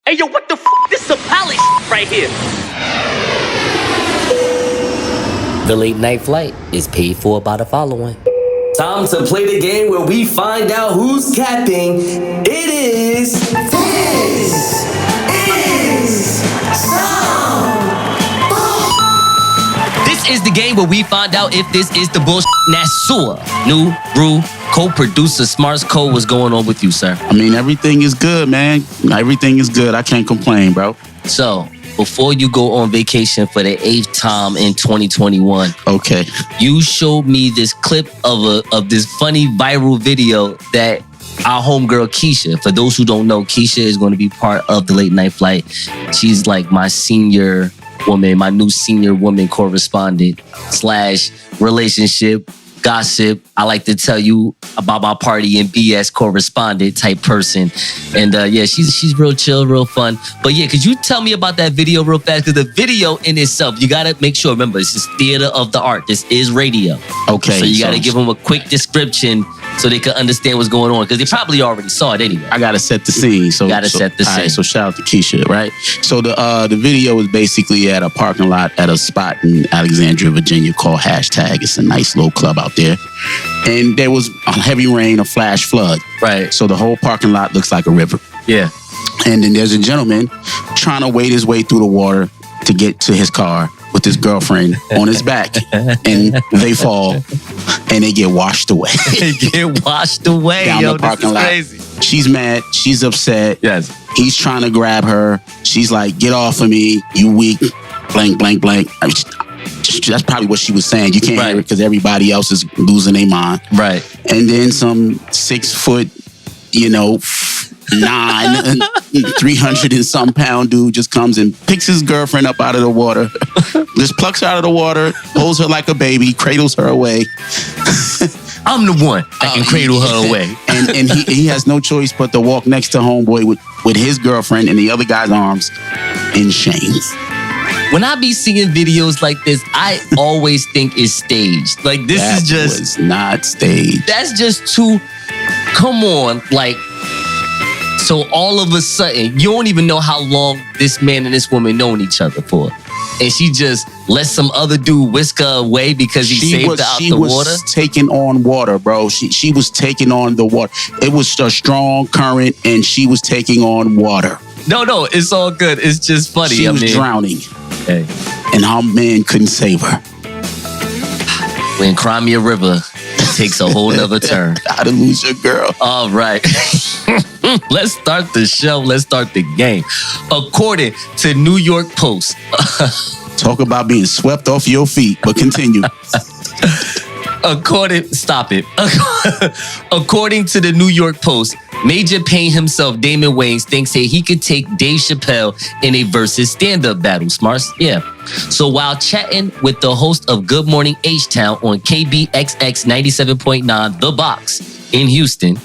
Hey, yo, what the f***? This is a palace right here. The Late Night Flight is paid for by the following. Time to play the game where we find out who's capping. It is... This is This is the game where we find out if this is the bullshit. Nasir, New Brew, co-producer Smart's Code. What's going on with you, sir? I mean, everything is good, man. Everything is good. I can't complain, bro. So, before you go on vacation for the 8th time in 2021, okay, you showed me this clip of this funny viral video that our homegirl Keisha, for those who don't know, Keisha is going to be part of the Late Night Flight. She's like my senior woman, my new senior woman correspondent / relationship, gossip. I like to tell you about my party and BS correspondent type person. And yeah, she's real chill, real fun. But yeah, could you tell me about that video real fast? Because the video in itself, you got to make sure, remember, this is theater of the art. This is radio. Okay. So you got to give them a quick description so they can understand what's going on. Because they probably already saw it anyway. I got to set the scene. So set the scene. All right, so shout out to Keisha, right? So the video is basically at a parking lot at a spot in Alexandria, Virginia called Hashtag. It's a nice little club out there. And there was a heavy rain, a flash flood. Right. So the whole parking lot looks like a river. Yeah. And then there's a gentleman trying to wade his way through the water to get to his car with his girlfriend on his back. And they fall and they get washed away. They get washed away. Down Yo, the parking lot. Crazy. She's mad. She's upset. Yes. He's trying to grab her. She's like, get off of me, you weak, blank, blank, blank. I mean, that's probably what she was saying. You can't hear it because everybody else is losing their mind. Right. And then some 6 foot, 9, 300 and some pound dude just comes and picks his girlfriend up out of the water, just plucks her out of the water, holds her like a baby, cradles her away. I'm the one that can cradle her away. And he has no choice but to walk next to homeboy with his girlfriend in the other guy's arms in shame. When I be seeing videos like this, I always think it's staged. Like, this That is just... was not staged. That's just too... Come on, like... So all of a sudden, you don't even know how long this man and this woman known each other for. And she just let some other dude whisk her away because he saved her out the water? She was taking on water, bro. She was taking on the water. It was a strong current, and she was taking on water. No, it's all good. It's just funny. She was drowning. Hey. And our man couldn't save her. When Crimea River takes a whole nother turn. How to lose your girl. All right. Let's start the show. Let's start the game. According to New York Post. Talk about being swept off your feet, but continue. According to the New York Post, Major Payne himself, Damon Wayans, thinks that he could take Dave Chappelle in a versus stand-up battle. Smarts? Yeah. So while chatting with the host of Good Morning H-Town on KBXX 97.9 The Box in Houston,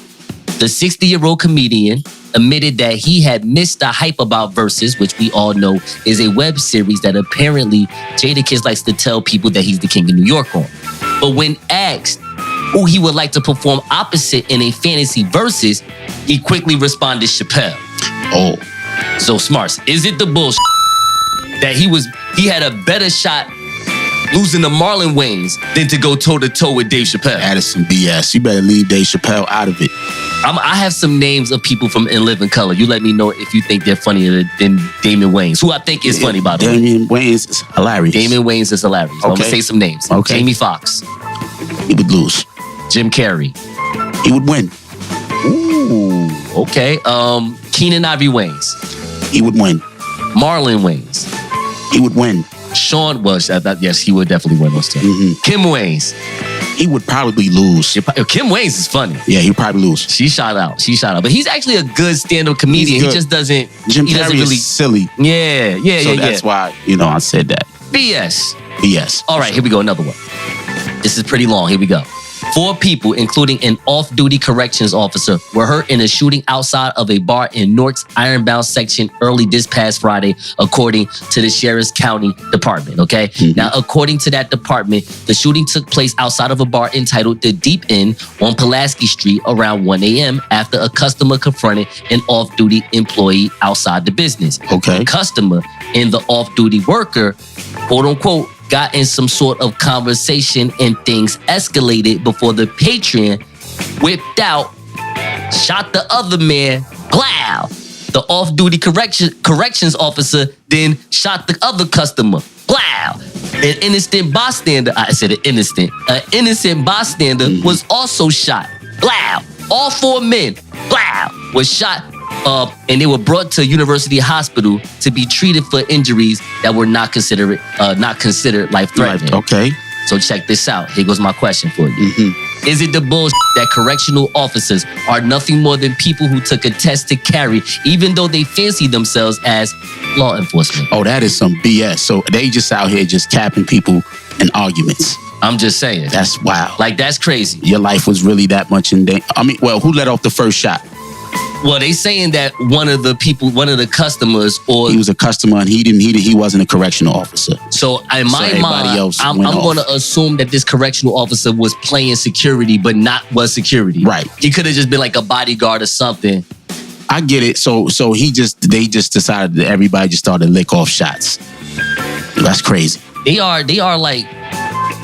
the 60-year-old comedian admitted that he had missed the hype about Versus, which we all know is a web series that apparently Jadakiss likes to tell people that he's the king of New York on. But when asked who he would like to perform opposite in a fantasy Versus, he quickly responded, Chappelle. Oh. So Smarts, is it the bullshit that he had a better shot losing to Marlon Wayans than to go toe-to-toe with Dave Chappelle? That is some BS. You better leave Dave Chappelle out of it. I have some names of people from In Living Color. You let me know if you think they're funnier than Damon Wayans, who I think is funny, by the way. Damon Wayans is hilarious. Damon Wayans is hilarious. Okay. I'm going to say some names. Okay. Jamie Foxx. He would lose. Jim Carrey. He would win. Ooh, okay. Keenan Ivory Wayans. He would win. Marlon Wayans. He would win. Sean was, yes, he would definitely win those two. Mm-hmm. Kim Wayans. He would probably lose. Kim Wayans is funny. Yeah, he'd probably lose. She shot out. But he's actually a good stand-up comedian. He just doesn't... Jim Carrey is silly. Yeah. So that's why, I said that. BS. BS. All right, here we go. Another one. This is pretty long. Here we go. 4 people, including an off-duty corrections officer, were hurt in a shooting outside of a bar in Newark's Ironbound section early this past Friday, according to the Sheriff's County Department, okay? Now, according to that department, the shooting took place outside of a bar entitled The Deep Inn on Pulaski Street around 1 a.m. after a customer confronted an off-duty employee outside the business. Okay. The customer and the off-duty worker, quote unquote, got in some sort of conversation and things escalated before the patron whipped out, shot the other man, blow. The off-duty corrections officer then shot the other customer, blow. An innocent bystander was also shot, blow. All 4 men, blow, was shot and they were brought to University Hospital to be treated for injuries that were not considered life-threatening. Okay. So check this out. Here goes my question for you. Is it the bullshit that correctional officers are nothing more than people who took a test to carry, even though they fancy themselves as law enforcement? Oh, that is some BS. So they just out here just capping people in arguments. I'm just saying. That's wild. Like, that's crazy. Your life was really that much in danger. I mean, well, who let off the first shot? Well, they saying that one of the customers, or he was a customer and he wasn't a correctional officer. So in my mind, I'm going to assume that this correctional officer was playing security, but was security. Right. He could have just been like a bodyguard or something. I get it. So they just decided that everybody just started to lick off shots. That's crazy. They are like,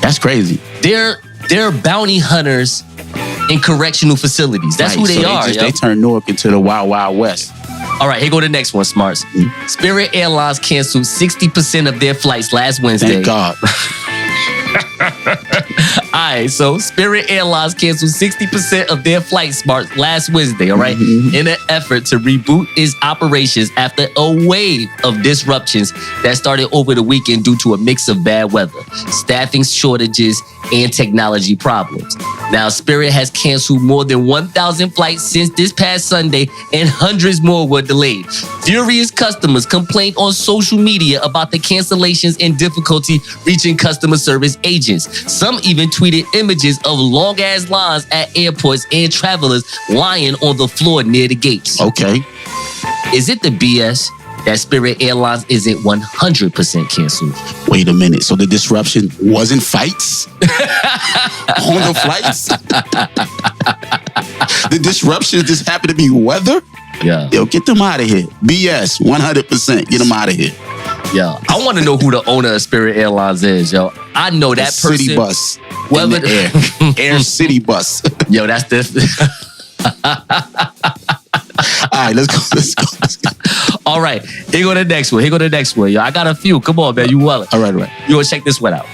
that's crazy. They're bounty hunters in correctional facilities. That's right. Who they are. They turned Newark into the Wild Wild West. All right, here go the next one, Smarts. Spirit Airlines canceled 60% of their flights last Wednesday. Thank God. All right, so Spirit Airlines canceled 60% of their flights, Smart, last Wednesday, all right, in an effort to reboot its operations after a wave of disruptions that started over the weekend due to a mix of bad weather, staffing shortages, and technology problems. Now, Spirit has canceled more than 1,000 flights since this past Sunday, and hundreds more were delayed. Furious customers complained on social media about the cancellations and difficulty reaching customer service agents. Some even tweeted images of long-ass lines at airports and travelers lying on the floor near the gates. Okay. Is it the BS that Spirit Airlines isn't 100% canceled? Wait a minute. So the disruption wasn't fights on the flights? The disruption just happened to be weather? Yeah. Yo, get them out of here. BS, 100%. Get them out of here. Yeah. I want to know who the owner of Spirit Airlines is, yo. I know that person. City bus. Whether in the air. Air City bus. Yo, that's this. All right, let's go. All right, here go the next one. Yo, I got a few. Come on, man. You well. All right. You want to check this one out?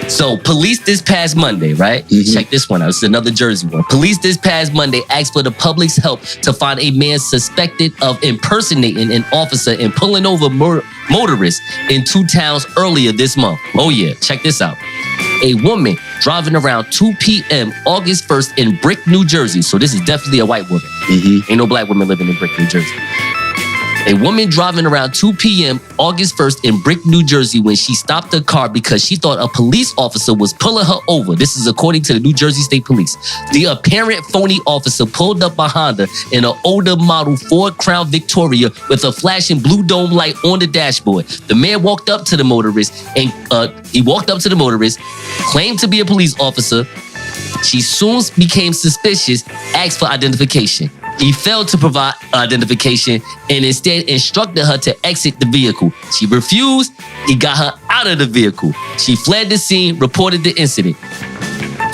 So, police this past Monday, right? Check this one out. It's another Jersey one. Police this past Monday asked for the public's help to find a man suspected of impersonating an officer and pulling over motorists in 2 towns earlier this month. Oh yeah, check this out. A woman driving around 2 p.m. August 1st in Brick, New Jersey. So this is definitely a white woman. Ain't no black woman living in Brick, New Jersey. A woman driving around 2 p.m. August 1st in Brick, New Jersey when she stopped her car because she thought a police officer was pulling her over. This is according to the New Jersey State Police. The apparent phony officer pulled up behind her in an older model Ford Crown Victoria with a flashing blue dome light on the dashboard. The man walked up to the motorist claimed to be a police officer. She soon became suspicious, asked for identification. He failed to provide identification and instead instructed her to exit the vehicle. She refused. He got her out of the vehicle. She fled the scene, reported the incident.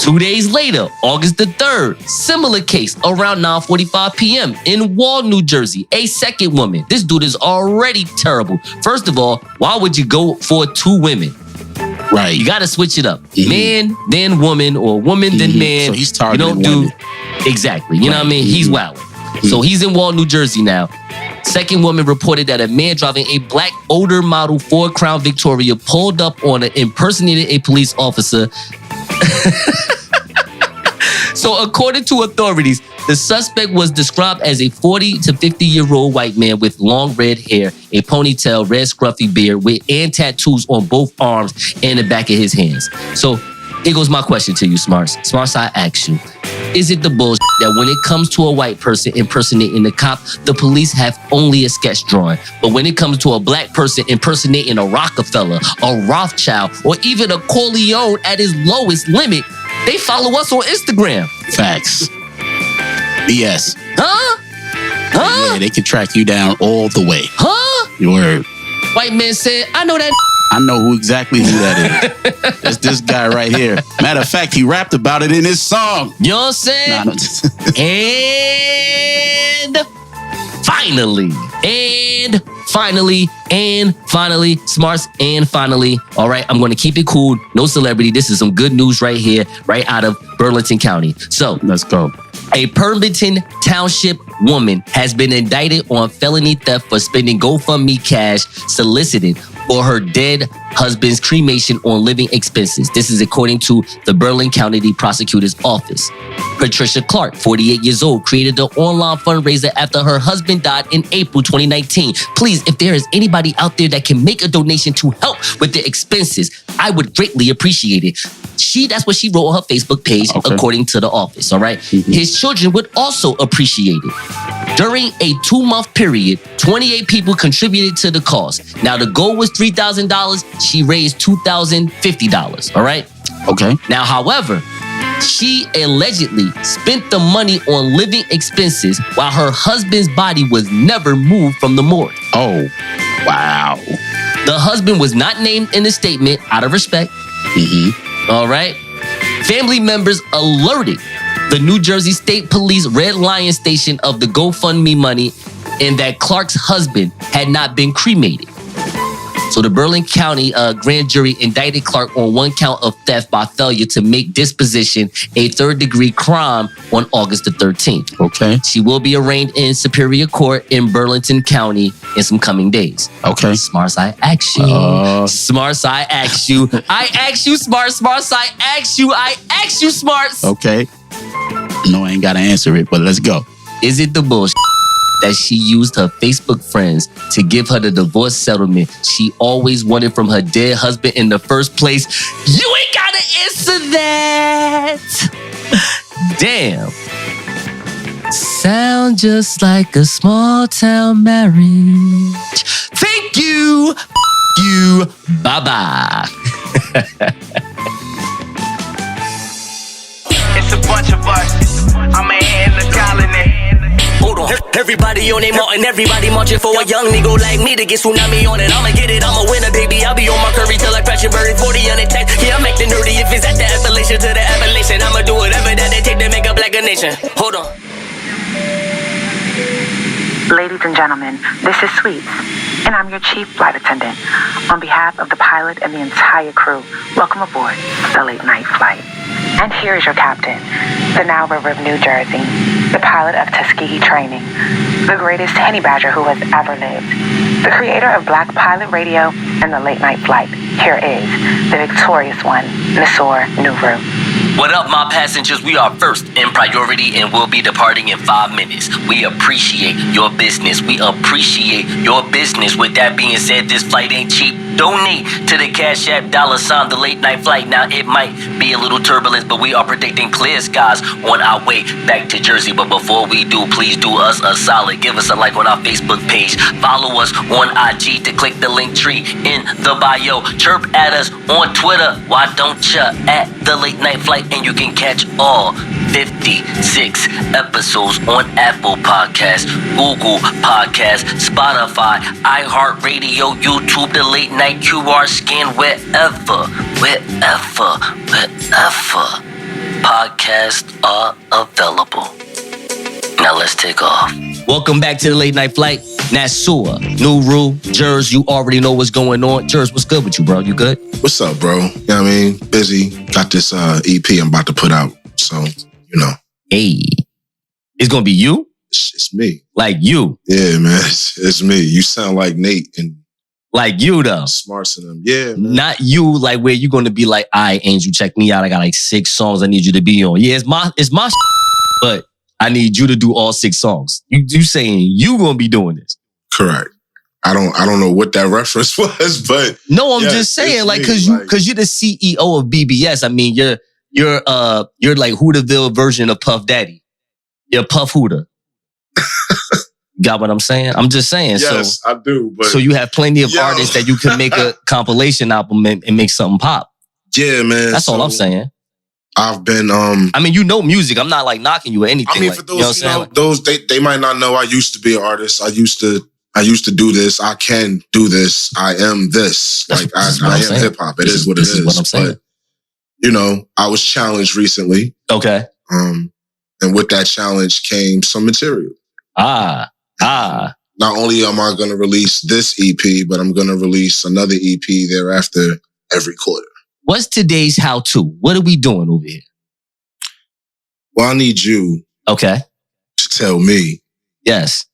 2 days later, August the 3rd, similar case around 9:45 p.m. in Wall, New Jersey. A second woman. This dude is already terrible. First of all, why would you go for 2 women? Right. You got to switch it up. Man, then woman, or woman, then man. So he's targeting women. Exactly. You know what I mean? He's wilding. So he's in Wall, New Jersey now. Second woman reported that a man driving a black older model Ford Crown Victoria pulled up on her, impersonated a police officer. So according to authorities, the suspect was described as a 40 to 50-year-old white man with long red hair, a ponytail, red scruffy beard, and tattoos on both arms and the back of his hands. So Here goes my question to you, Smarts. Smarts, I ask you, is it the bullshit that when it comes to a white person impersonating the cop, the police have only a sketch drawing? But when it comes to a black person impersonating a Rockefeller, a Rothschild, or even a Corleone at his lowest limit, they follow us on Instagram? Facts. BS. Huh? Yeah, they can track you down all the way. Huh? Your word. White man said, I know that. I know who that is. It's this guy right here. Matter of fact, he rapped about it in his song. You know what I'm saying? Nah, no. And finally, Smarts, and finally. All right, I'm going to keep it cool. No celebrity. This is some good news right here, right out of Burlington County. So let's go. A Pemberton Township woman has been indicted on felony theft for spending GoFundMe cash solicited for her dead husband's cremation on living expenses. This is according to the Burlington County Prosecutor's Office. Patricia Clark, 48 years old, created the online fundraiser after her husband died in April 2019. Please, if there is anybody out there that can make a donation to help with the expenses, I would greatly appreciate it. That's what she wrote on her Facebook page, according to the office, all right? Mm-hmm. His children would also appreciate it. During a 2-month period, 28 people contributed to the cause. Now, the goal was $3,000. She raised $2,050, all right? Okay. Now, however, she allegedly spent the money on living expenses while her husband's body was never moved from the morgue. Oh, wow. The husband was not named in the statement out of respect. Mm-hmm. All right. Family members alerted the New Jersey State Police Red Lion station of the GoFundMe money and that Clark's husband had not been cremated. So the Burlington County grand jury indicted Clark on 1 count of theft by failure to make disposition a third-degree crime on August the 13th. Okay. She will be arraigned in Superior Court in Burlington County in some coming days. Okay. Smarts, I ask you. Smarts, I ask you. I ask you, Smarts. Smarts, I ask you. I ask you, Smarts. Okay. No, I ain't got to answer it, but let's go. Is it the bullshit that she used her Facebook friends to give her the divorce settlement she always wanted from her dead husband in the first place? You ain't gotta answer that. Damn. Sound just like a small town marriage. Thank you. You. Bye-bye. It's a bunch of us. I'm a in the colony. Hold on. Everybody on their mountain, everybody marching for a young nigga like me to get tsunami on it. I'ma get it, I'ma win it, baby. I'll be on my curry till I crash your bird 40 on attack. Yeah, I'm acting nerdy if it's at the Appalachian to the Appalachian. I'ma do whatever that they take to make a black a nation. Hold on. Ladies and gentlemen, this is Sweets, and I'm your chief flight attendant. On behalf of the pilot and the entire crew, welcome aboard the Late Night Flight. And here is your captain, the Nile River of New Jersey, the pilot of Tuskegee Training, the greatest honey badger who has ever lived, the creator of Black Pilot Radio and the Late Night Flight. Here is the victorious one, Nasir. What up, my passengers? We are first in priority and will be departing in 5 minutes. We appreciate your business. We appreciate your business. With that being said, this flight ain't cheap. Donate to the Cash App $ the Late Night Flight. Now, it might be a little turbulence, but we are predicting clear skies on our way back to Jersey. But before we do, please do us a solid. Give us a like on our Facebook page. Follow us on IG to click the link tree in the bio. Chirp at us on Twitter. Why don't ya? At the Late Night Flight. And you can catch all 56 episodes on Apple Podcasts, Google Podcasts, Spotify, iHeartRadio, YouTube, the Late Night QR scan, wherever podcasts are available. Now let's take off. Welcome back to the Late Night Flight. Nasir, Nuru, Jers, you already know what's going on. Jers, what's good with you, bro? You good? What's up, bro? You know what I mean? Busy. Got this EP I'm about to put out. So, you know. Hey. It's going to be you? It's me. Like you? Yeah, man. It's me. You sound like Nate and like you, though. Smarts in them. Yeah, man. Not you, like where you're going to be like, all right, Angel, check me out. I got like 6 songs I need you to be on. Yeah, it's my but I need you to do all 6 songs. You saying you going to be doing this? Correct. I don't know what that reference was, but no, I'm yes, just saying, it's like, me, cause you're the CEO of BBS. I mean, you're like Hooterville version of Puff Daddy. You're Puff Hooter. Got what I'm saying? I'm just saying. Yes, I do. But so you have plenty of artists that you can make a compilation album and make something pop. Yeah, man. That's all I'm saying. I've been I mean, you know music. I'm not like knocking you or anything. I mean, like, for those, those they might not know. I used to be an artist. I used to do this. I can do this. I am this. Like I am hip hop. It is what it is. What I'm saying. But I was challenged recently. Okay. And with that challenge came some material. Not only am I going to release this EP, but I'm going to release another EP thereafter every quarter. What's today's how-to? What are we doing over here? Well, I need you to tell me. Yes.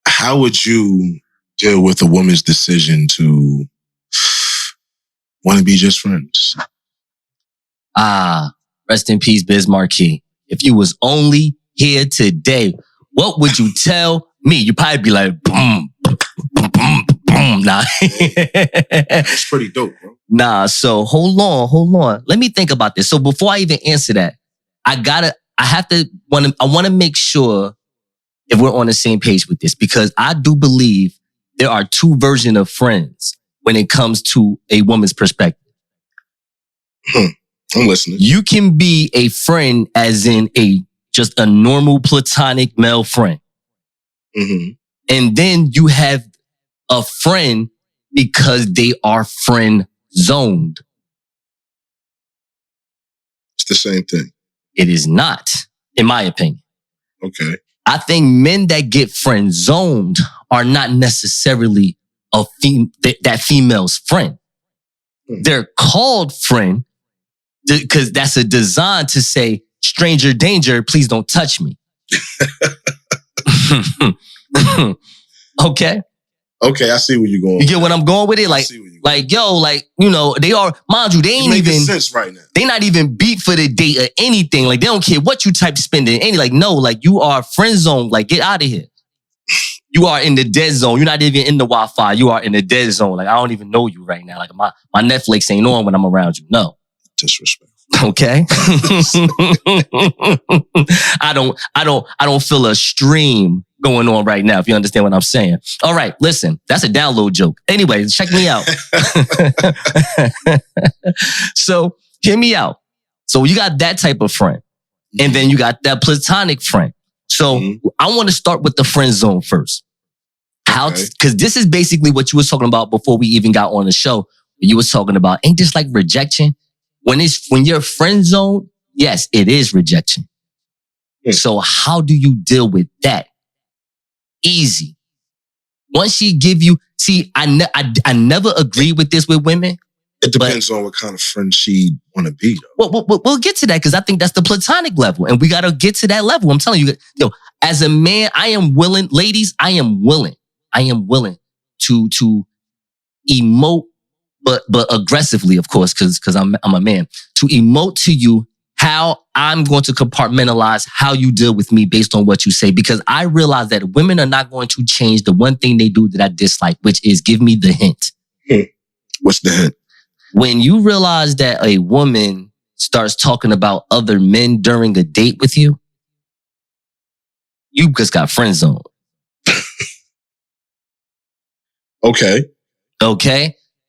How would you deal with a woman's decision to want to be just friends? Rest in peace, Biz Marquis. If you was only here today, what would you tell me? You'd probably be like, boom, boom, boom, boom. Nah. It's pretty dope, bro. Nah, so hold on. Let me think about this. So before I even answer that, I want to make sure if we're on the same page with this, because I do believe there are two versions of friends when it comes to a woman's perspective. I'm listening. You can be a friend as in just a normal platonic male friend. Mm-hmm. And then you have a friend because they are friend zoned. It's the same thing. It is not, in my opinion. Okay. I think men that get friend zoned are not necessarily that female's friend. They're called friend because that's a design to say, stranger danger, please don't touch me. Okay. Okay, I see where you're going. You get what I'm going with it? Like, they are, mind you, they ain't even sense right now. They not even beat for the date or anything. Like, they don't care what you type spending. You are friend zone. Like, get out of here. You are in the dead zone. You're not even in the Wi-Fi. You are in the dead zone. Like, I don't even know you right now. Like, my Netflix ain't on when I'm around you. No. Disrespect. Okay. I don't feel a stream going on right now, if you understand what I'm saying. All right, listen, that's a download joke. Anyway, check me out. So, hear me out. So, you got that type of friend. And then you got that platonic friend. So, I want to start with the friend zone first. Because this is basically what you was talking about before we even got on the show. You was talking about, ain't this like rejection? When you're friend zone, yes, it is rejection. So how do you deal with that? Easy. Once she give you, I never agree with this with women. It depends on what kind of friend she want to be, though. We'll get to that because I think that's the platonic level, and we got to get to that level. I'm telling you, as a man, I am willing, ladies, I am willing to emote. But aggressively, of course, because I'm a man, to emote to you how I'm going to compartmentalize how you deal with me based on what you say. Because I realize that women are not going to change the one thing they do that I dislike, which is give me the hint. What's the hint? When you realize that a woman starts talking about other men during a date with you, you just got friend zone. Okay.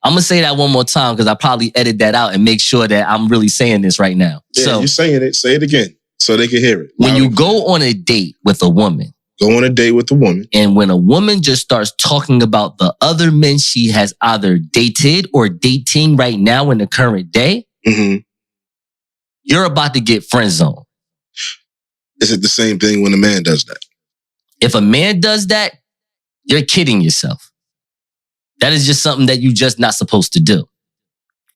I'm going to say that one more time because I probably edit that out and make sure that I'm really saying this right now. Yeah, so you're saying it. Say it again so they can hear it. When you go on a date with a woman. And when a woman just starts talking about the other men she has either dated or dating right now in the current day, you're about to get friend zone. Is it the same thing when a man does that? If a man does that, you're kidding yourself. That is just something that you're just not supposed to do.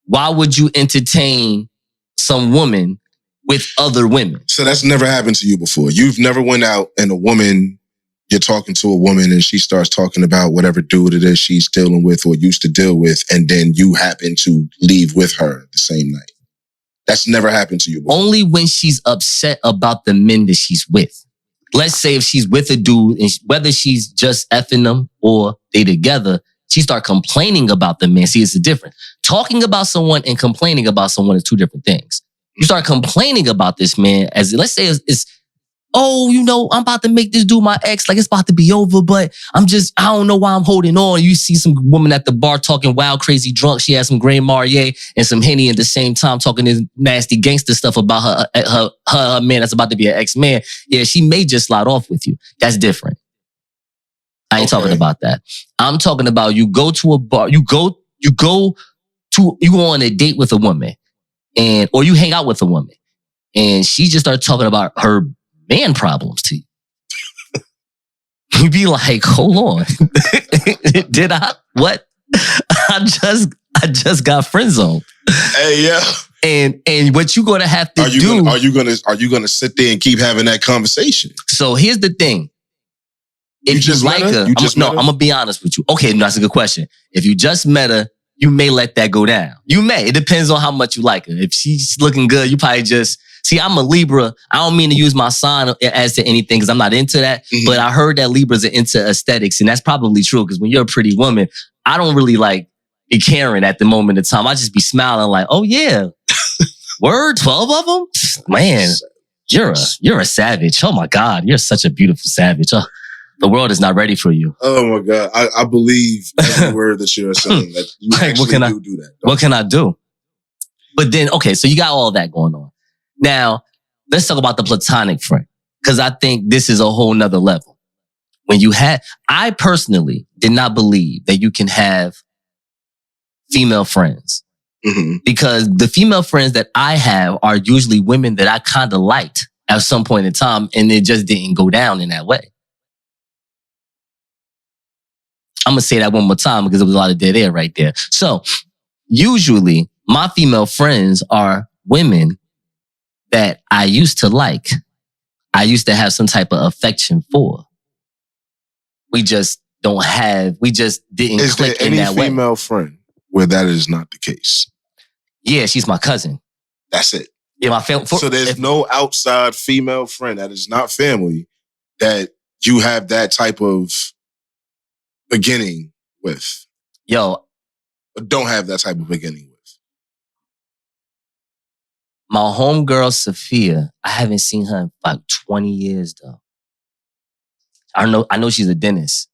Why would you entertain some woman with other women? So that's never happened to you before. You've never went out and you're talking to a woman and she starts talking about whatever dude it is she's dealing with or used to deal with, and then you happen to leave with her the same night. That's never happened to you before. Only when she's upset about the men that she's with. let's say if she's with a dude, and whether she's just effing them or they together, she start complaining about the man. See, it's a difference. Talking about someone and complaining about someone is two different things. You start complaining about this man as, let's say it's oh, I'm about to make this dude my ex, like it's about to be over, but I don't know why I'm holding on. You see some woman at the bar talking wild, crazy drunk. She has some Grand Marnier and some Henny at the same time talking this nasty gangster stuff about her man that's about to be an ex-man. Yeah, she may just slide off with you. That's different. I ain't talking about that. I'm talking about you go to a bar, you go on a date with a woman or you hang out with a woman and she just starts talking about her man problems to you. You be like, hold on. Did I? What? I just got friend zoned. Hey, yeah. And what you gonna have to do? Are you gonna sit there and keep having that conversation? So here's the thing. If you like her, I'm gonna be honest with you. Okay, no, that's a good question. If you just met her, you may let that go down. You may. It depends on how much you like her. If she's looking good, you probably just... See, I'm a Libra. I don't mean to use my sign as to anything because I'm not into that. Mm-hmm. But I heard that Libras are into aesthetics. And that's probably true because when you're a pretty woman, I don't really be caring at the moment of time. I just be smiling like, oh yeah. Word, 12 of them? Man, you're a savage. Oh my God, you're such a beautiful savage. Oh, the world is not ready for you. Oh my God. I believe every word that you're saying. That you actually do that. What can I do? But then, okay, so you got all that going on. Now, let's talk about the platonic friend, because I think this is a whole nother level. I personally did not believe that you can have female friends because the female friends that I have are usually women that I kind of liked at some point in time, and it just didn't go down in that way. I'm going to say that one more time because there was a lot of dead air right there. So usually my female friends are women that I used to like. I used to have some type of affection for. We just didn't click in that way. Is there any female friend where that is not the case? Yeah, she's my cousin. That's it. Yeah, my family. So there's no outside female friend that is not family that you have that type of beginning with. Yo. But don't have that type of beginning with. My homegirl, Sophia, I haven't seen her in like 20 years, though. I know she's a dentist.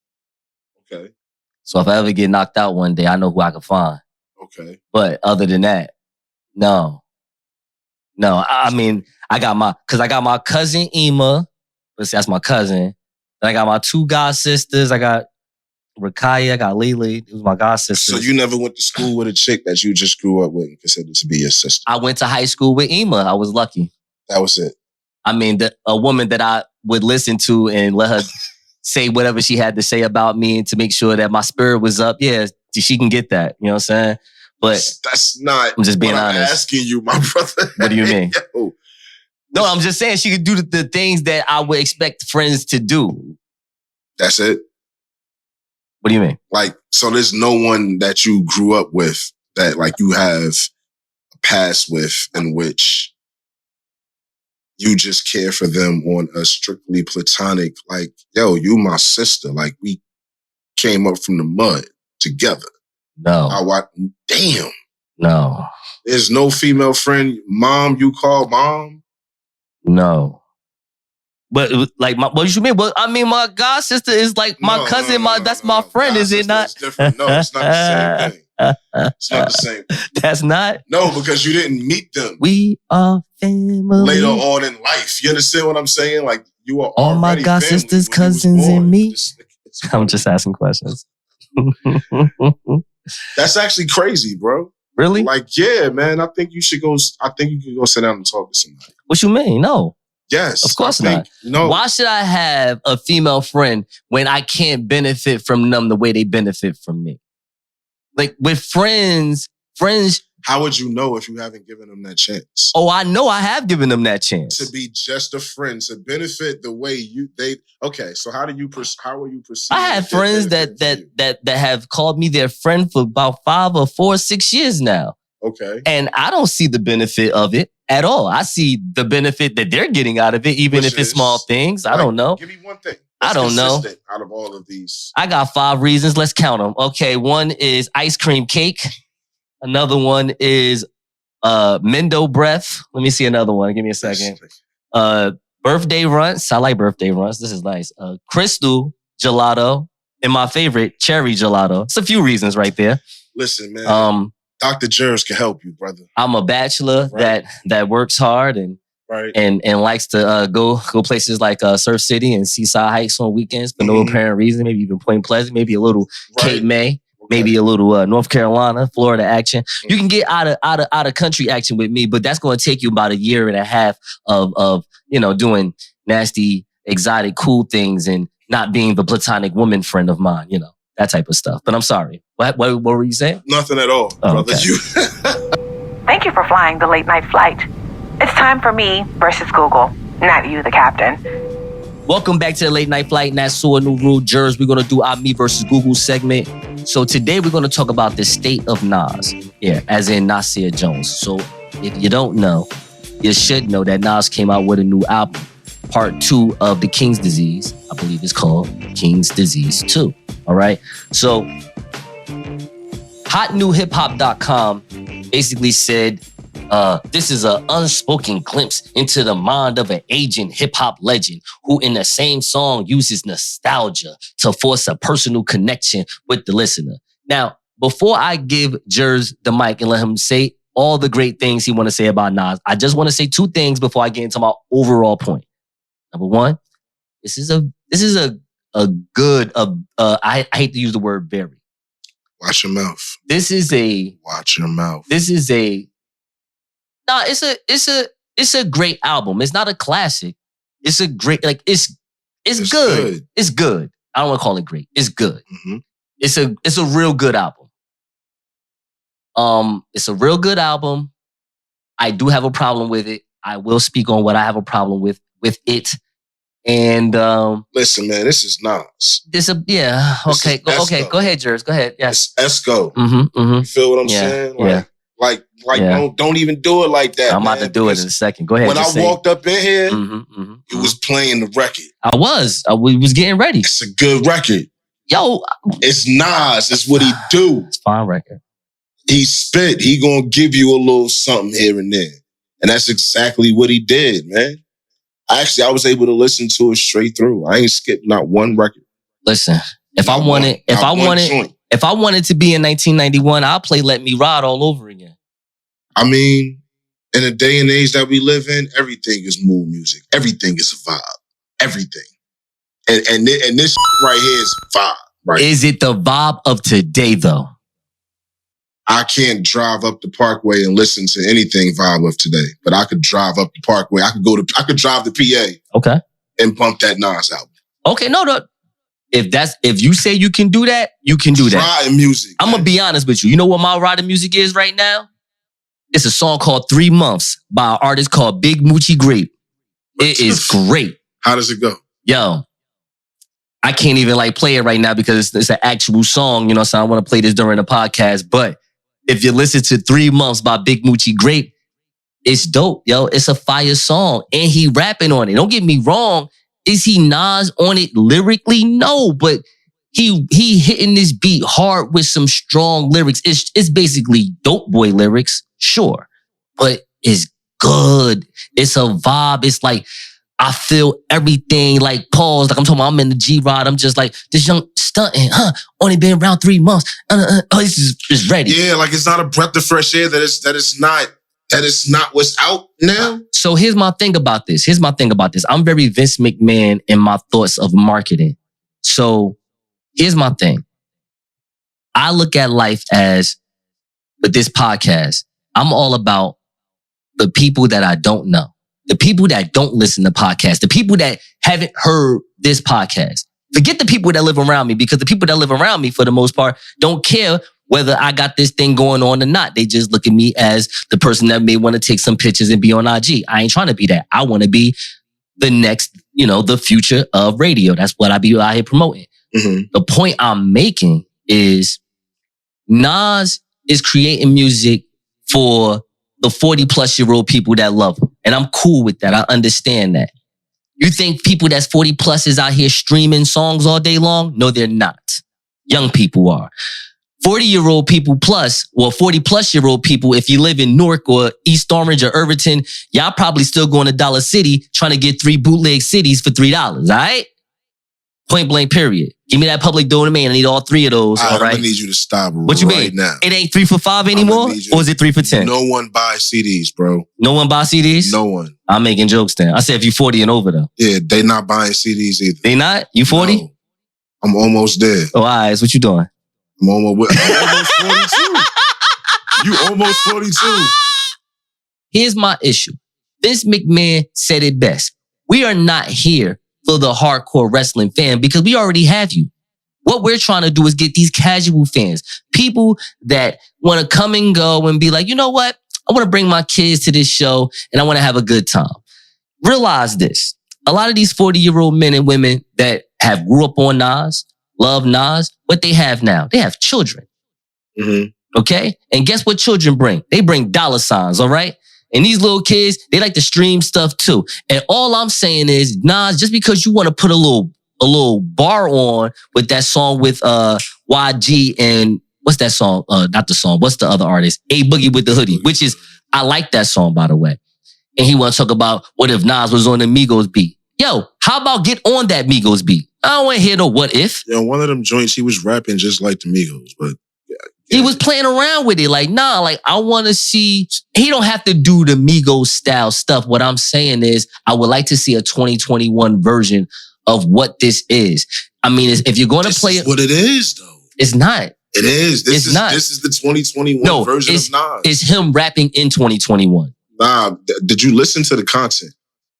Okay. So if I ever get knocked out one day, I know who I can find. Okay. But other than that, no. I mean, I got my cousin, Ema. That's my cousin. Then I got my two god sisters. I got Rakaya, I got Lily. It was my god sister. So you never went to school with a chick that you just grew up with and considered to be your sister? I went to high school with Ema. I was lucky. That was it. I mean, a woman that I would listen to and let her say whatever she had to say about me and to make sure that my spirit was up. Yeah, she can get that. You know what I'm saying? But that's not. I'm just being honest. I'm asking you, my brother. What do you mean? No, I'm just saying she could do the things that I would expect friends to do. That's it. What do you mean? Like, so there's no one that you grew up with that like you have a past with in which you just care for them on a strictly platonic, like, yo, you my sister. Like, we came up from the mud together. No. Damn. No. There's no female friend. Mom, you call mom? No. But like, what you mean? Well, I mean, my god sister is like my cousin. That's my friend. Is it not? It's different. No, it's not the same thing. It's not the same thing. That's not? No, because you didn't meet them. We are family. Later on in life. You understand what I'm saying? Like, you are all my god sisters, cousins, and me. I'm just asking questions. That's actually crazy, bro. Really? Like, yeah, man. I think you can go sit down and talk to somebody. What you mean? No. Yes. Of course not. No. Why should I have a female friend when I can't benefit from them the way they benefit from me? Like with friends. How would you know if you haven't given them that chance? Oh, I know I have given them that chance. To be just a friend, to benefit the way okay, so how are you perceive? I have friends that have called me their friend for about 5 or 4 or 6 years now. Okay. And I don't see the benefit of it at all. I see the benefit that they're getting out of it, even Which if it's is, small things. I don't know. Give me one thing. I don't know. Consistent out of all of these. I got 5 reasons. Let's count them. Okay, one is ice cream cake. Another one is Mendo breath. Let me see another one. Give me a second. Birthday runts. I like birthday runts. This is nice. Crystal gelato. And my favorite, cherry gelato. It's a few reasons right there. Listen, man. Dr. Germs can help you, brother. I'm a bachelor that works hard and likes to go places like Surf City and Seaside Heights on weekends for no apparent reason. Maybe even Point Pleasant. Maybe a little Cape May. Maybe a little North Carolina, Florida action. You can get out of country action with me, but that's going to take you about a year and a half of doing nasty, exotic, cool things and not being the platonic woman friend of mine. That type of stuff. But I'm sorry. What were you saying? Nothing at all, brother. Okay. Thank you for flying the late night flight. It's time for me versus Google, not you, the captain. Welcome back to the Late Night Flight. Nasir, New Rule, Jers. We're going to do our Me versus Google segment. So today we're going to talk about the state of Nas. Yeah, as in Nasir Jones. So if you don't know, you should know that Nas came out with a new album. Part 2 of the King's Disease. I believe it's called King's Disease 2. All right. So HotNewHipHop.com basically said, this is an unspoken glimpse into the mind of an aging hip-hop legend who in the same song uses nostalgia to force a personal connection with the listener. Now, before I give Jers the mic and let him say all the great things he want to say about Nas, I just want to say 2 things before I get into my overall point. Number 1, this is a good, I hate to use the word very. Watch your mouth. Watch your mouth. It's a great album. It's not a classic. It's a great, it's good. It's good. I don't want to call it great. It's good. Mm-hmm. It's a real good album. It's a real good album. I do have a problem with it. I will speak on what I have a problem with it. And listen, man, this is Nas. Okay. Go ahead, Jers. Go ahead. Yes. It's Esco. Mm-hmm. You feel what I'm saying? Don't even do it like that. I'm about to do it in a second. Go ahead. When I walked up in here, it was playing the record. I was getting ready. It's a good record. Yo, it's Nas. It's what he do. It's fine record. He spit. He gonna give you a little something here and there, and that's exactly what he did, man. I was able to listen to it straight through. I ain't skipped not one record. Listen, if I wanted to be in 1991, I'll play "Let Me Ride" all over again. I mean, in a day and age that we live in, everything is mood music. Everything is a vibe. Everything. And this right here is vibe. Right? Is it the vibe of today, though? I can't drive up the Parkway and listen to anything vibe of today, but I could drive up the Parkway. I could drive the PA. Okay. And bump that Nas album. Okay, no. If you say you can do that, you can do that. Riding music. I'm gonna be honest with you. You know what my riding music is right now? It's a song called 3 Months by an artist called Big Moochie Grape. It is great. How does it go? Yo, I can't even play it right now because it's an actual song, so I want to play this during the podcast. But if you listen to 3 Months by Big Moochie Grape, it's dope, yo. It's a fire song. And he rapping on it. Don't get me wrong. Is he Nas on it lyrically? No, but he hitting this beat hard with some strong lyrics. It's basically dope boy lyrics, sure. But it's good. It's a vibe. It's like I feel everything pause. I'm talking about I'm in the G-Rod. I'm just this young stunting, only been around 3 months. This is ready. Yeah, it's not a breath of fresh air that is not what's out now. So here's my thing about this. I'm very Vince McMahon in my thoughts of marketing. So here's my thing. I look at life as, with this podcast, I'm all about the people that I don't know. The people that don't listen to podcasts, the people that haven't heard this podcast. Forget the people that live around me, because the people that live around me, for the most part, don't care whether I got this thing going on or not. They just look at me as the person that may want to take some pictures and be on IG. I ain't trying to be that. I want to be the next, the future of radio. That's what I be out here promoting. Mm-hmm. The point I'm making is Nas is creating music for the 40-plus-year-old people that love him. And I'm cool with that. I understand that. You think people that's 40-plus is out here streaming songs all day long? No, they're not. Young people are. 40-year-old people plus, well, 40-plus-year-old people, if you live in Newark or East Orange or Irvington, y'all probably still going to Dollar City trying to get 3 bootleg cities for $3, all right? Point blank, period. Give me that public domain. I need all 3 of those, all right? I need you to stop what you right mean? now. It ain't 3 for $5 anymore? Or is it 3 for $10? No one buys CDs, bro. No one buys CDs? No one. I'm making jokes then. I said if you 40 and over, though. Yeah, they not buying CDs either. They not? You 40? No. I'm almost there. Oh, all right. So what you doing? I'm almost 42. You almost 42. Here's my issue. Vince McMahon said it best. We are not here for the hardcore wrestling fan because we already have you. What we're trying to do is get these casual fans, people that want to come and go and be like, you know what? I want to bring my kids to this show and I want to have a good time. Realize this. A lot of these 40-year-old men and women that have grew up on Nas, love Nas, what they have now, they have children. Mm-hmm. Okay? And guess what children bring? They bring dollar signs, all right? And these little kids, they like to stream stuff too. And all I'm saying is, Nas, just because you want to put a little bar on with that song with YG and what's that song? Not the song. What's the other artist? A Boogie with the Hoodie, which is, I like that song, by the way. And he want to talk about what if Nas was on the Migos beat. Yo, how about get on that Migos beat? I don't want to hear no what if. Yeah, one of them joints, he was rapping just like the Migos, but yeah. He was playing around with it. Like, nah, like I want to see, he don't have to do the Migos style stuff. What I'm saying is I would like to see a 2021 version of what this is. I mean, if you're going to play it. What it is though. It's not. It is. This is the 2021 version of Nas. It's him rapping in 2021. Nah, did you listen to the content?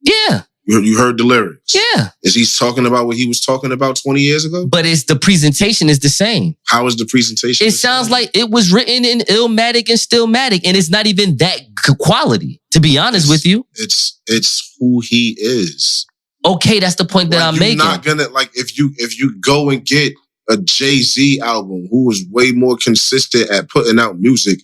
Yeah. You heard the lyrics? Yeah. Is he talking about what he was talking about 20 years ago? But the presentation is the same. How is the presentation? It sounds like it was written in Illmatic and Stillmatic, and it's not even that quality, to be honest with you. It's who he is. Okay, that's the point that I'm making. You're not gonna, like, if you go and get a Jay-Z album who is way more consistent at putting out music,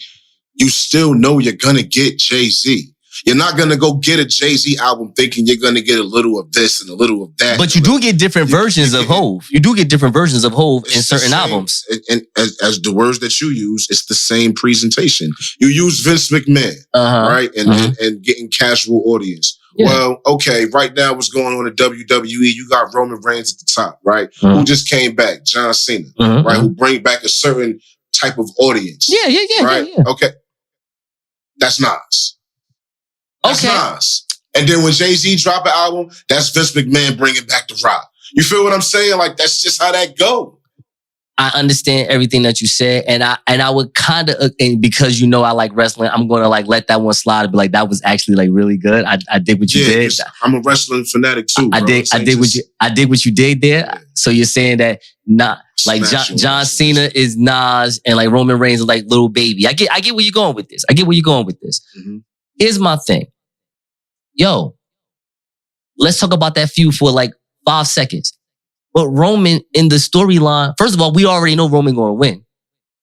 you still know you're gonna get Jay-Z. You're not going to go get a Jay-Z album thinking you're going to get a little of this and a little of that. But you do get different versions of Hove. You do get different versions of Hove in certain albums. And as the words that you use, it's the same presentation. You use Vince McMahon, right? And getting casual audience. Yeah. Well, okay, right now what's going on in WWE, you got Roman Reigns at the top, right? Who just came back? John Cena, right? Who bring back a certain type of audience. Yeah. Right? Yeah. Okay. That's Nas. That's okay. Nas. And then when Jay-Z drop an album, that's Vince McMahon bringing back the rock. You feel what I'm saying? Like, that's just how that go. I understand everything that you said, and I would kind of, and because you know I like wrestling, I'm going to like let that one slide and be like, that was actually like really good. I did what you did. I'm a wrestling fanatic too. I did what you did there. Yeah. So you're saying that not like John Cena is Nas and like Roman Reigns is like Little Baby. I get where you're going with this. Mm-hmm. Here's my thing. Yo, let's talk about that feud for like 5 seconds. But Roman in the storyline, first of all, we already know Roman going to win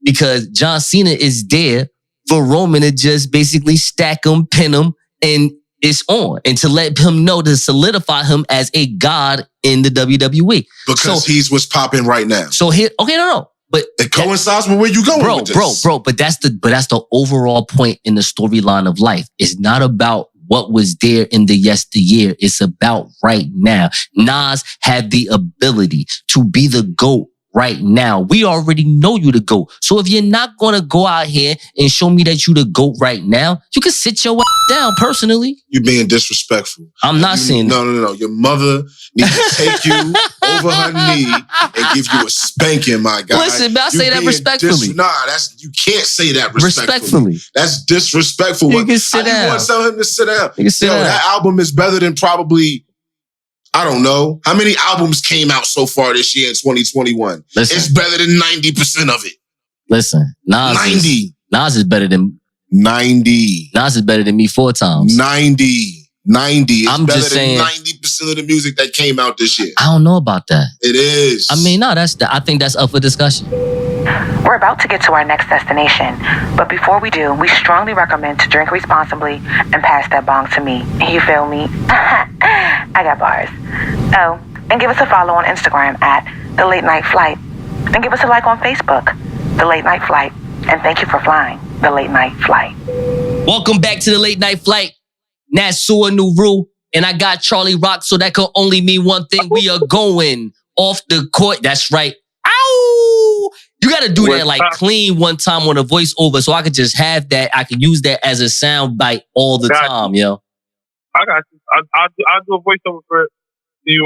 because John Cena is there for Roman to just basically stack him, pin him, and it's on. And to let him know, to solidify him as a god in the WWE. Because he's what's popping right now. So here, okay, no. But it coincides with where you going with this. Bro. But that's the overall point in the storyline of life. It's not about what was there in the yesteryear. It's about right now. Nas had the ability to be the GOAT right now. We already know you the GOAT. So if you're not going to go out here and show me that you the GOAT right now, you can sit your ass down personally. You're being disrespectful. I'm not saying that. No. Your mother needs to take you over her knee and give you a spanking, my guy. Listen, but I say that respectfully. You can't say that respectfully. That's disrespectful. You can sit down. You want to tell him to sit down. You can sit down. That album is better than probably, I don't know. How many albums came out so far this year in 2021? It's better than 90% of it. Listen, Nas is better than 90. Nas is better than me 4 times. 90. It's I'm better just saying, than 90% of the music that came out this year. I don't know about that. It is. I mean, no, I think that's up for discussion. We're about to get to our next destination, but before we do, we strongly recommend to drink responsibly and pass that bong to me. You feel me? I got bars. Oh, and give us a follow on Instagram at TheLateNightFlight. And give us a like on Facebook, The Late Night Flight. And thank you for flying The Late Night Flight. Welcome back to the Late Night Flight. Nasir Nuru, and I got Charlie Roc, so that could only mean one thing. We are going off the court. That's right. Ow! You got to do that like clean one time on a voiceover so I could just have that. I could use that as a sound bite all the time, yo. I got you. I'll do a voiceover for you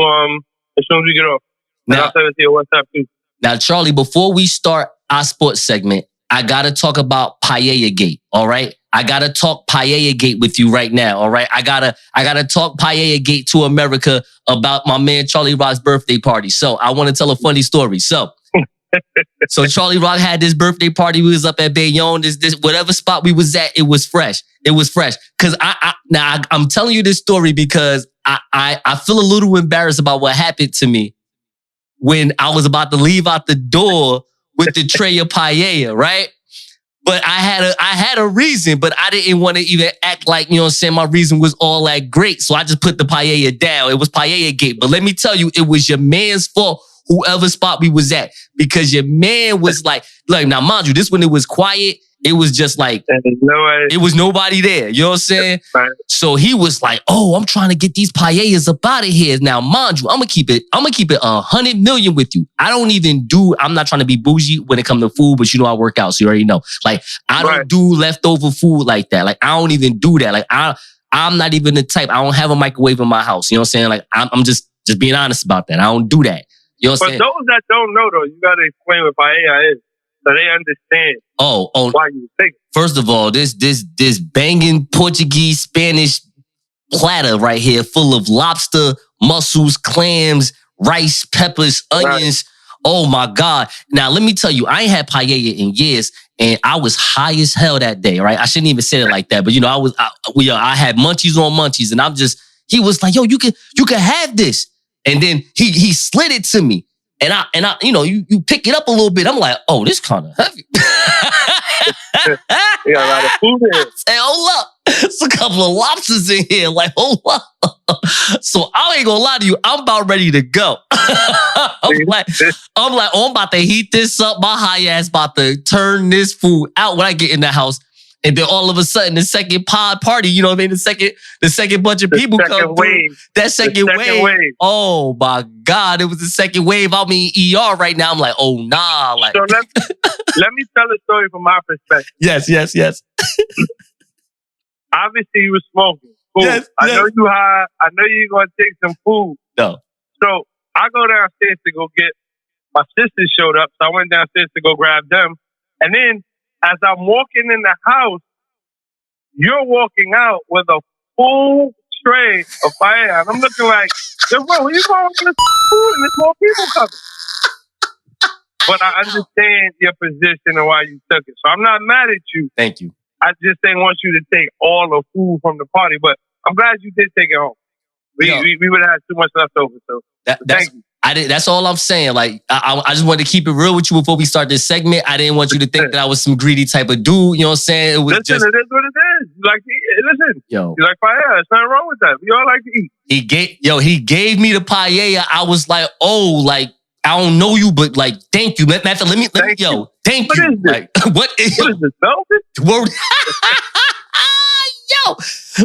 as soon as we get off. And I'll send it to your WhatsApp too. Now, Charlie, before we start our sports segment, I got to talk about Paella Gate, all right? I got to talk Paella Gate with you right now, all right? I got to talk Paella Gate to America about my man Charlie Roc's birthday party. So I want to tell a funny story. So Charlie Roc had this birthday party. We was up at Bayonne. This whatever spot we was at, it was fresh. It was fresh. Because I'm telling you this story because I feel a little embarrassed about what happened to me when I was about to leave out the door with the tray of paella, right? But I had a reason, but I didn't want to even act like, you know what I'm saying, my reason was all that great. So I just put the paella down. It was Paella Gate. But let me tell you, it was your man's fault, whoever spot we was at. Because your man was like, now mind you, this when it was quiet, it was just like, it was nobody there. You know what I'm saying? Right. So he was like, oh, I'm trying to get these paellas up out of here. Now, mind you, I'm gonna keep it 100 million with you. I'm not trying to be bougie when it comes to food, but you know I work out, so you already know. Like, I don't do leftover food like that. Like, I don't even do that. Like, I'm not even the type. I don't have a microwave in my house. You know what I'm saying? Like, I'm just being honest about that. I don't do that. You know what I'm saying? But those that don't know, though, you got to explain what paella is so they understand why you think. First of all, this banging Portuguese, Spanish platter right here full of lobster, mussels, clams, rice, peppers, onions. Right. Oh, my God. Now, let me tell you, I ain't had paella in years, and I was high as hell that day, right? I shouldn't even say it like that, but, you know, I had munchies on munchies, and he was like, yo, you can have this. And then he slid it to me. And I, you know, you pick it up a little bit. I'm like, oh, this kind of heavy. You got a lot of food in it. Say, hold up. It's a couple of lobsters in here. Like, hold up. So I ain't gonna lie to you. I'm about ready to go. I'm like, oh, I'm about to heat this up. My high ass about to turn this food out when I get in the house. And then all of a sudden, the second pod party, you know what I mean? The second bunch of people come through. That second wave. Oh my God, it was the second wave. I mean, ER right now. I'm like, oh nah. Like, so let me tell a story from my perspective. Yes. Obviously, you were smoking. Cool. Yes, I know you high. I know you're gonna take some food. No. So I go downstairs to go get my sisters showed up. So I went downstairs to go grab them, and then, as I'm walking in the house, you're walking out with a full tray of paella. And I'm looking like, yo, bro, where you going with this food and there's more people coming? But I understand your position and why you took it. So I'm not mad at you. Thank you. I just didn't want you to take all the food from the party. But I'm glad you did take it home. We would have had too much left over. So thank you. That's all I'm saying. Like, I just wanted to keep it real with you before we start this segment. I didn't want you to think that I was some greedy type of dude. You know what I'm saying? It was it is what it is. You like to eat. Listen, you like paella. There's nothing wrong with that. We all like to eat. He gave me the paella. I was like, oh, like, I don't know you, but like, thank you. Thank you. What you. Is this? Like, what is this? Velvet? Yo,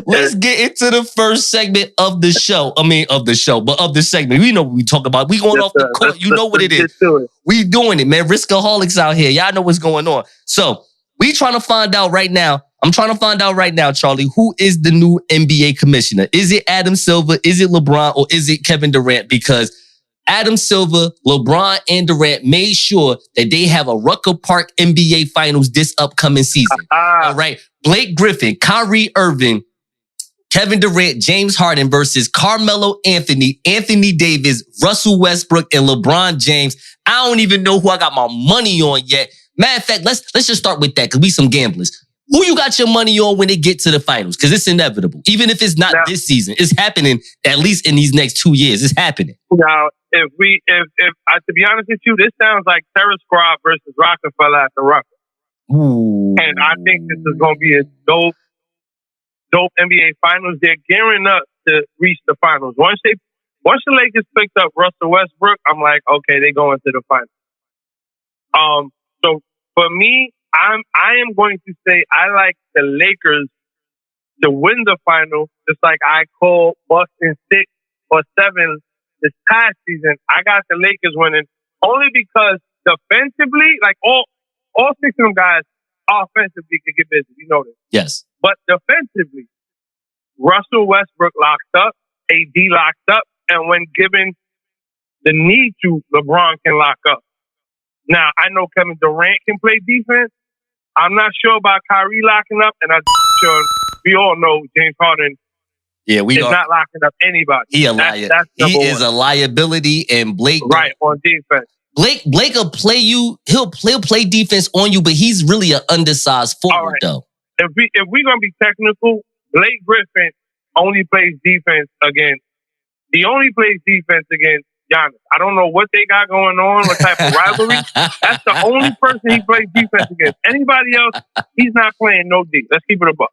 let's get into the first segment of the show. Of the segment. We know what we talk about. We going off the court. You know what it is. We doing it, man. Riskaholics out here. Y'all know what's going on. So we trying to find out right now. I'm trying to find out right now, Charlie, who is the new NBA commissioner? Is it Adam Silver? Is it LeBron? Or is it Kevin Durant? Because Adam Silver, LeBron, and Durant made sure that they have a Rucker Park NBA Finals this upcoming season. All right. Blake Griffin, Kyrie Irving, Kevin Durant, James Harden versus Carmelo Anthony, Anthony Davis, Russell Westbrook, and LeBron James. I don't even know who I got my money on yet. Matter of fact, let's just start with that because we some gamblers. Who you got your money on when they get to the finals? Because it's inevitable. Even if it's not this season, it's happening at least in these next 2 years. It's happening. Now, if to be honest with you, this sounds like Terror Squad versus Rockefeller at the Rucker. Ooh. And I think this is going to be a dope NBA Finals. They're gearing up to reach the finals. Once the Lakers picked up Russell Westbrook, I'm like, okay, they're going to the finals. So for me, I am going to say I like the Lakers to win the final, just like I called Boston 6 or 7 this past season. I got the Lakers winning only because defensively, like all 6 of them guys offensively could get busy. You know this. Yes. But defensively, Russell Westbrook locks up, AD locks up, and when given the need to, LeBron can lock up. Now, I know Kevin Durant can play defense. I'm not sure about Kyrie locking up, and I'm sure we all know James Harden is not locking up anybody. He a liar. He is a liability, and Blake on defense. Blake will play you. He'll play defense on you, but he's really an undersized forward though. If we're gonna be technical, Blake Griffin only plays defense against. He only plays defense against Giannis. I don't know what they got going on, what type of rivalry. That's the only person he plays defense against. Anybody else, he's not playing no D. Let's keep it a buck.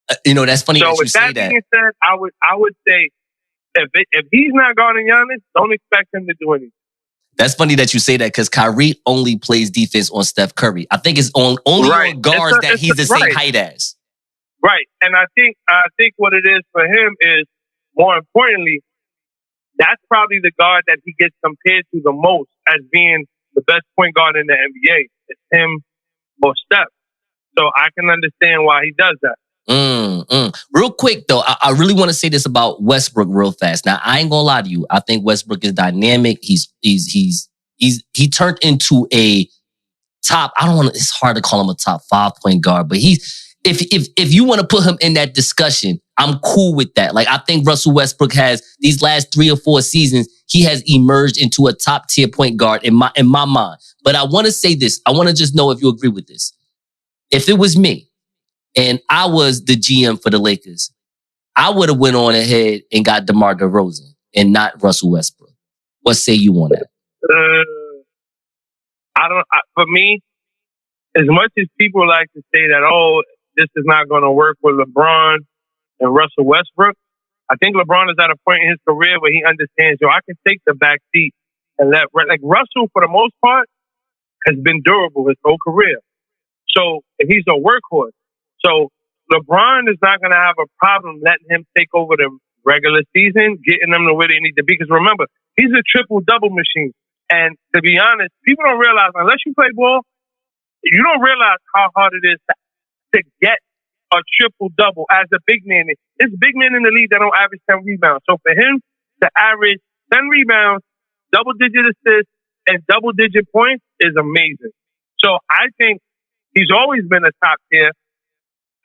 That's funny that you say that. So with that being said, I would say if he's not guarding Giannis, don't expect him to do anything. That's funny that you say that because Kyrie only plays defense on Steph Curry. I think it's only on guards that he's the same height as. Right, and I think what it is for him is more importantly. That's probably the guard that he gets compared to the most as being the best point guard in the NBA. It's him or Steph. So I can understand why he does that. Real quick, though, I really want to say this about Westbrook real fast. Now, I ain't gonna lie to you. I think Westbrook is dynamic. He turned into a top. It's hard to call him a top 5 point guard, but if you want to put him in that discussion, I'm cool with that. Like, I think Russell Westbrook has these last 3 or 4 seasons, he has emerged into a top tier point guard in my mind. But I want to say this. I want to just know if you agree with this. If it was me and I was the GM for the Lakers, I would have went on ahead and got DeMar DeRozan and not Russell Westbrook. What say you on that? For me, as much as people like to say that, this is not going to work with LeBron and Russell Westbrook, I think LeBron is at a point in his career where he understands, I can take the back seat and Russell, for the most part, has been durable his whole career. So he's a workhorse. So LeBron is not going to have a problem letting him take over the regular season, getting them to where they need to be. Because remember, he's a triple-double machine. And to be honest, people don't realize, unless you play ball, you don't realize how hard it is to get a triple-double as a big man. There's big men in the league that don't average 10 rebounds. So for him to average 10 rebounds, double-digit assists, and double-digit points is amazing. So I think he's always been a top tier.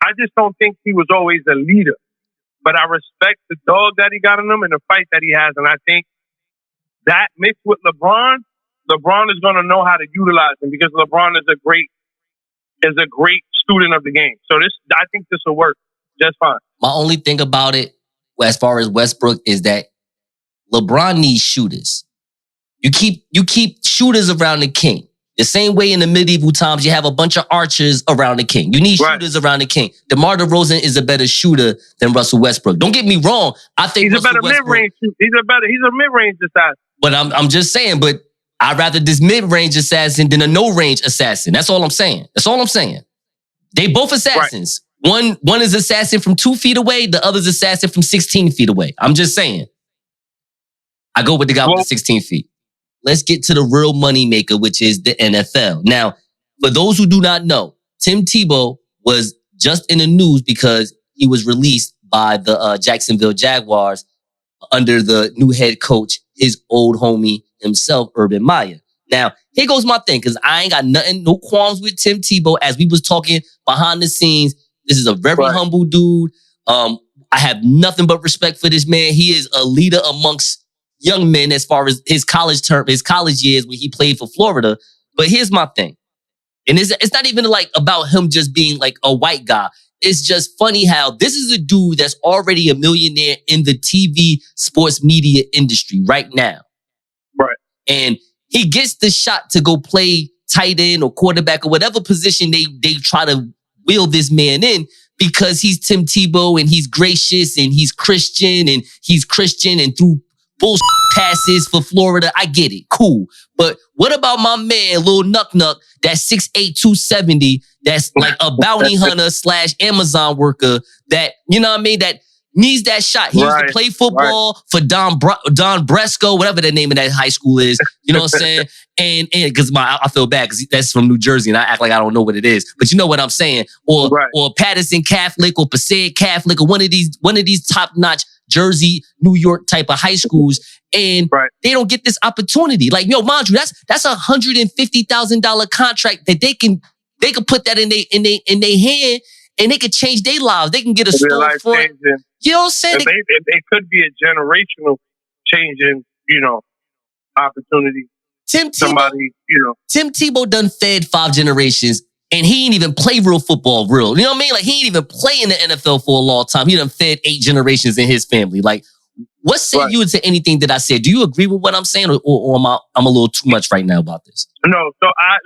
I just don't think he was always a leader. But I respect the dog that he got in him and the fight that he has. And I think that mixed with LeBron is going to know how to utilize him because LeBron is a great student of the game. So I think this will work just fine. My only thing about it, as far as Westbrook, is that LeBron needs shooters. You keep shooters around the king. The same way in the medieval times, you have a bunch of archers around the king. You need shooters around the king. DeMar DeRozan is a better shooter than Russell Westbrook. Don't get me wrong. I think he's a better mid-range shooter. He's a mid-range assassin. But I'm just saying, but I'd rather this mid-range assassin than a no-range assassin. That's all I'm saying. They both assassins. Right. One is assassin from 2 feet away. The other's assassin from 16 feet away. I'm just saying. I go with the guy with the 16 feet. Let's get to the real moneymaker, which is the NFL. Now, for those who do not know, Tim Tebow was just in the news because he was released by the Jacksonville Jaguars under the new head coach, his old homie himself, Urban Meyer. Now, here goes my thing, because I ain't got no qualms with Tim Tebow. As we was talking behind the scenes, this is a very humble dude. I have nothing but respect for this man. He is a leader amongst young men as far as his college years when he played for Florida. But here's my thing. And it's not even like about him just being like a white guy. It's just funny how this is a dude that's already a millionaire in the TV sports media industry right now. Right. And he gets the shot to go play tight end or quarterback or whatever position they try to wheel this man in, because he's Tim Tebow and he's gracious and he's Christian and threw bullshit passes for Florida. I get it. Cool. But what about my man, Lil Nuck Nuck, that's 6'8", 270, that's like a bounty hunter / Amazon worker that, you know what I mean, that needs that shot. He used to play football for Don Bresco, whatever the name of that high school is. You know what I'm saying? And because I feel bad because that's from New Jersey and I act like I don't know what it is. But you know what I'm saying? Or Patterson Catholic or Passaic Catholic or one of these top-notch Jersey, New York type of high schools, and they don't get this opportunity. Like, yo, mind you, that's $150,000 contract that they can put that in their hand and they can change their lives. They can get a storefront. You know what I'm saying? It could be a generational change in, opportunity. Tim Tebow done fed 5 generations. And he ain't even play real football, real. You know what I mean? Like, he ain't even play in the NFL for a long time. He done fed 8 generations in his family. Like, what say you to anything that I said? Do you agree with what I'm saying, or am I'm a little too much right now about this? No. So I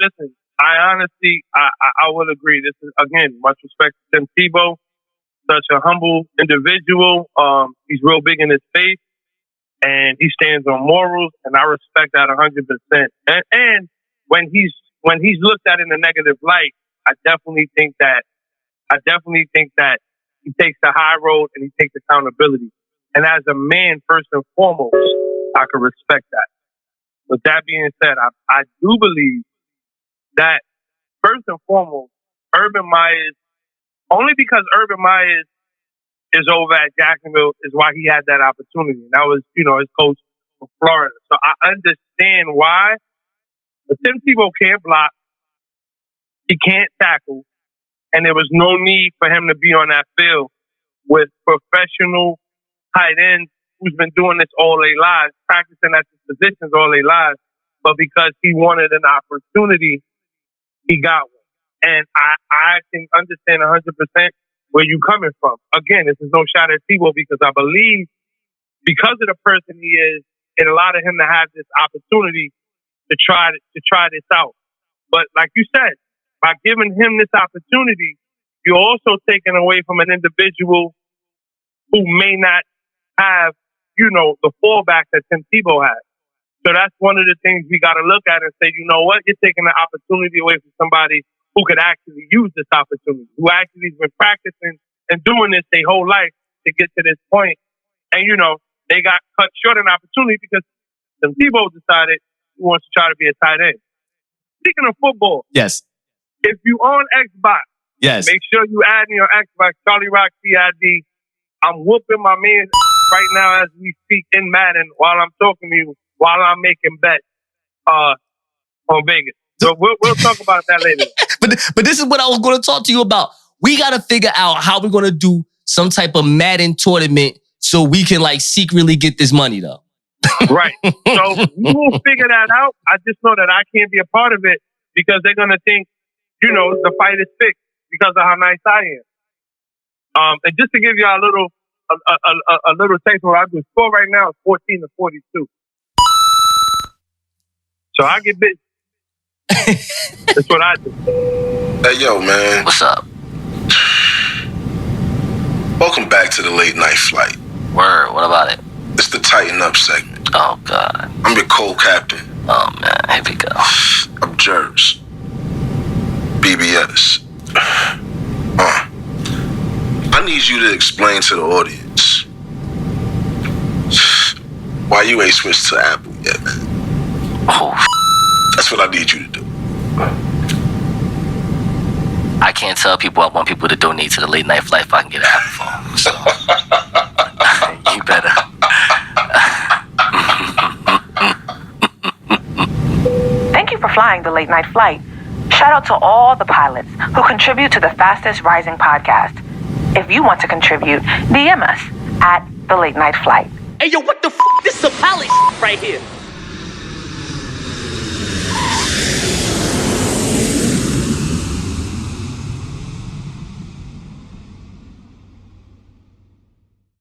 honestly would agree. This is, again, much respect to Tim Tebow, such a humble individual. He's real big in his faith, and he stands on morals, and I respect that 100%. And when he's looked at in a negative light, I definitely think that he takes the high road and he takes accountability. And as a man, first and foremost, I can respect that. With that being said, I do believe that first and foremost, Urban Myers, only because Urban Myers is over at Jacksonville is why he had that opportunity. And that was, his coach from Florida. So I understand why. But Tim Tebow can't block. He can't tackle. And there was no need for him to be on that field with professional tight ends who's been doing this all their lives, practicing at the positions all their lives. But because he wanted an opportunity, he got one. And I can understand 100% where you're coming from. Again, this is no shot at Tebow because I believe because of the person he is, it allowed him to have this opportunity to try this out. But like you said, by giving him this opportunity, you're also taking away from an individual who may not have, the fallback that Tim Tebow has. So that's one of the things we got to look at and say, you know what? You're taking the opportunity away from somebody who could actually use this opportunity, who actually has been practicing and doing this their whole life to get to this point. And, they got cut short an opportunity because Tim Tebow decided he wants to try to be a tight end. Speaking of football, yes. If you own Xbox, yes, make sure you add in your Xbox Charlie Roc CID. I'm whooping my man right now as we speak in Madden while I'm talking to you, while I'm making bets on Vegas. So we'll talk about that later. But this is what I was going to talk to you about. We got to figure out how we're going to do some type of Madden tournament so we can secretly get this money though. Right. So we will figure that out. I just know that I can't be a part of it because they're going to think, the fight is fixed because of how nice I am. And just to give you a little taste of what I do, score right now is 14-42. So I get busy. That's what I do. Hey, yo, man. What's up? Welcome back to the Late Night Flight. Word, what about it? It's the Tighten Up segment. Oh, God. I'm your co-captain. Oh, man, here we go. I'm Jerz. BBS. I need you to explain to the audience why you ain't switched to Apple yet, man. Oh, that's what I need you to do. I can't tell people I want people to donate to the Late Night Flight if I can get an Apple phone. So you better. Thank you for flying the Late Night Flight. Shout out to all the pilots who contribute to the fastest rising podcast. If you want to contribute, DM us at TheLateNightFlight. Hey, yo, what the f***? This is a pilot right here.